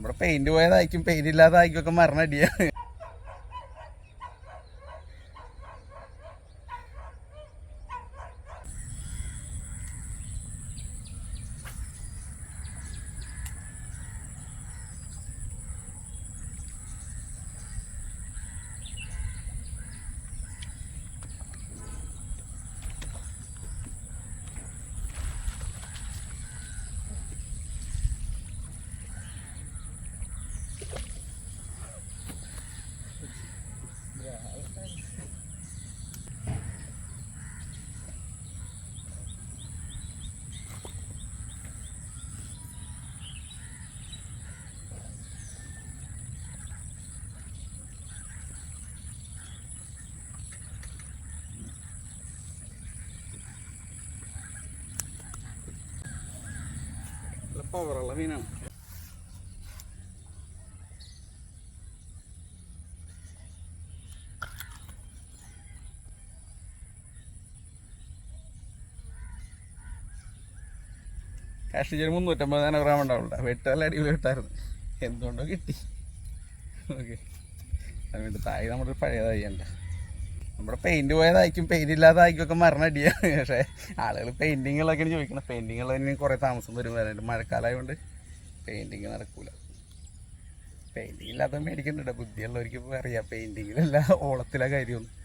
നമ്മുടെ പെയിന്റ് പോയതായിരിക്കും, പെയിന്റ് ഇല്ലാതായിരിക്കും ഒക്കെ മരണടിയാ. പവറുള്ള മീനാണ്. കാഷ്ടിച്ചൊരു 350 ഗ്രാം ഉണ്ടാവില്ല. വെട്ടല്ല അടിപൊളി വെട്ടായിരുന്നു, എന്തുകൊണ്ടോ കിട്ടി. ഓക്കെ, അതുകൊണ്ട് താഴെ നമ്മുടെ പഴയതായി ഉണ്ട്. നമ്മുടെ പെയിന്റ് പോയതായിരിക്കും, പെയിന്റ് ഇല്ലാതായിരിക്കും ഒക്കെ മരണടിയാ. പക്ഷേ ആളുകൾ പെയിന്റിങ്ങുകളൊക്കെയാണ് ചോദിക്കണം. പെയിന്റിങ്ങുകൾ തന്നെ കുറേ താമസം വരും. വരാനായിട്ട് മഴക്കാലമായതുകൊണ്ട് പെയിന്റിങ് നടക്കൂല. പെയിന്റിങ് ഇല്ലാത്ത മേടിക്കുന്നുണ്ട്. ബുദ്ധിയുള്ളവർക്ക് അറിയാം പെയിന്റിങ്ങിലല്ല ഓളത്തിലെ കാര്യമൊന്നും.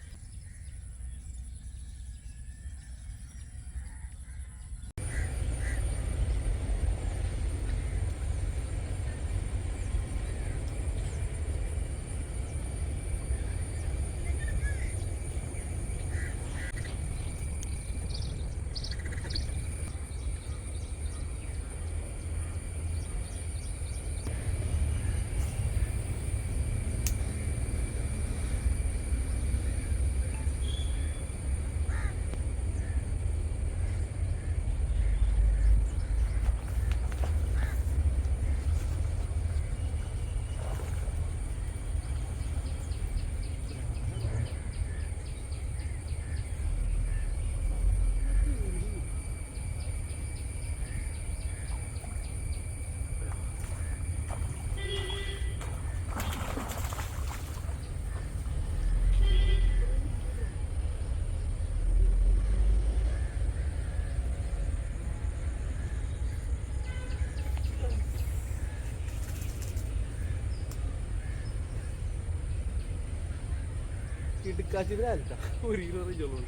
ഇടുക്കാശിലായിട്ടാ 1 കിലോ റേഞ്ചുള്ളൂ.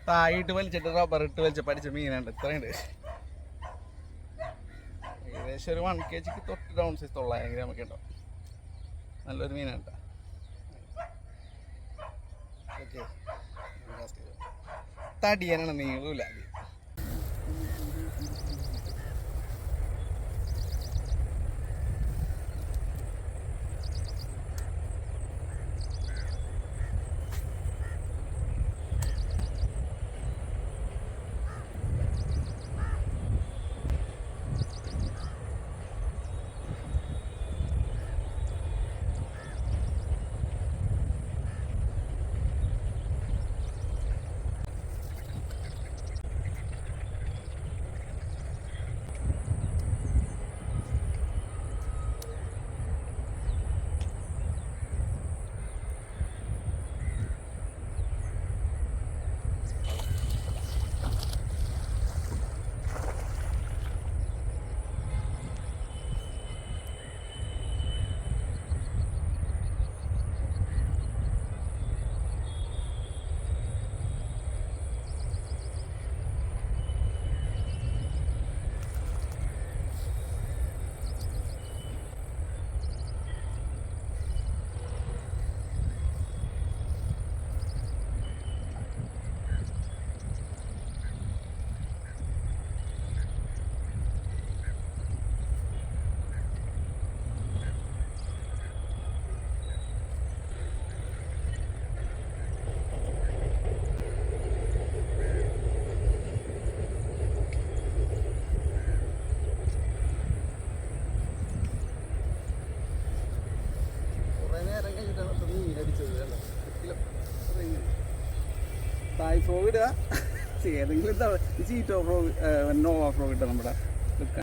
തായിട്ട് വലിച്ചിട്ട് റബ്ബർ ഇട്ട് വലിച്ച പഠിച്ച മീനുണ്ട്. ഇത്രയുണ്ട്. ഏകദേശം ഒരു 1 kg തൊട്ട് ഡൗൺ സൈസ് 900 ഗ്രാം ഒക്കെ ഉണ്ടാവും. നല്ലൊരു മീനാണ്. ഓക്കെ, തടിയാനാണ്, നീളൂല. തായ് ഫ്രോഗ് ഇടുക, ഏതെങ്കിലും ചീറ്റോ ഫ്രോഗ്, നോവ ഫ്രോഗ് ഇട്ടാൽ നമ്മുടെ വെക്കാൻ.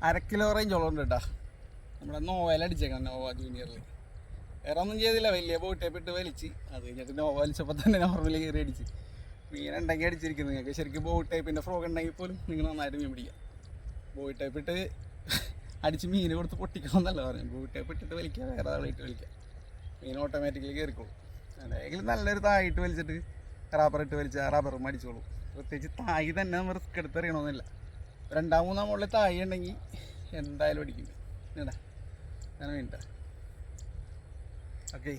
അരക്കിലോ റേഞ്ചോളം ഉണ്ട് കേട്ടോ. നമ്മുടെ നോവയിൽ അടിച്ചേക്കണം, നോവ ജൂനിയറിൽ. വേറെ ഒന്നും ചെയ്തില്ല, വലിയ ബോട്ടേപ്പ് ഇട്ട് വലിച്ച്. അത് കഴിഞ്ഞിട്ട് നോവ വലിച്ചപ്പോൾ തന്നെ നോർമലി കയറി അടിച്ച്. മീനുണ്ടെങ്കിൽ അടിച്ചിരിക്കും. നിങ്ങൾക്ക് ശരിക്കും ബോട്ട് ടൈപ്പിൻ്റെ ഫ്രോഗ് ഉണ്ടെങ്കിൽ പോലും നിങ്ങൾ നന്നായിട്ട് മീൻ പിടിക്കാം. ബോട്ട് ടൈപ്പ് ഇട്ട് അടിച്ച് മീൻ കൊടുത്ത് പൊട്ടിക്കണമെന്നല്ല പറഞ്ഞു. ബോട്ട് ടൈപ്പ് ഇട്ടിട്ട് വലിക്കുക, വേറെ ആളായിട്ട് വലിക്കുക, മീൻ ഓട്ടോമാറ്റിക്കലി കയറിക്കോളും. അല്ലെങ്കിൽ നല്ലൊരു തായിട്ട് വലിച്ചിട്ട് റബ്ബർ ഇട്ട് വലിച്ചാൽ റബ്ബറും അടിച്ചോളും. പ്രത്യേകിച്ച് തായി തന്നെ നമ്മൾ റിസ്ക് എടുത്ത് എറിയണമെന്നില്ല. 2-3 മുകളിൽ തായി ഉണ്ടെങ്കിൽ എന്തായാലും അടിക്കും. അങ്ങനെ വേണ്ട. ഓക്കെ.